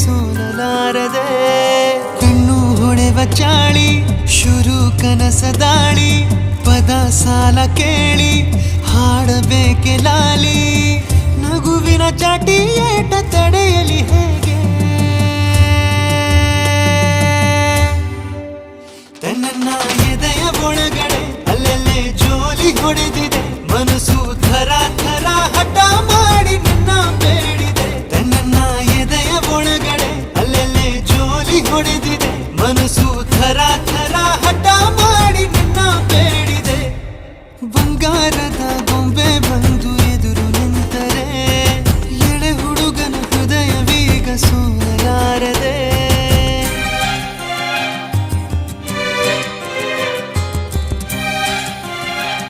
ಸೋಲಲಾರದೆ ಕಣ್ಣು ಹೊಡೆವ ಚಾಳಿ ಶುರು ಕನಸದಾಳಿ ಪದ ಸಾಲ ಕೇಳಿ ಹಾಡಬೇಕೆ ಲಾಲಿ ನಗುವಿನ ಚಾಟಿ ಏಟ ತಡೆಯಲಿ ಹೇಗೆ ತನ್ನ ಎದೆಯ ಒಳಗಡೆ ಅಲ್ಲೆಲ್ಲೇ ಜೋಲಿ ಹೊಡೆದಿ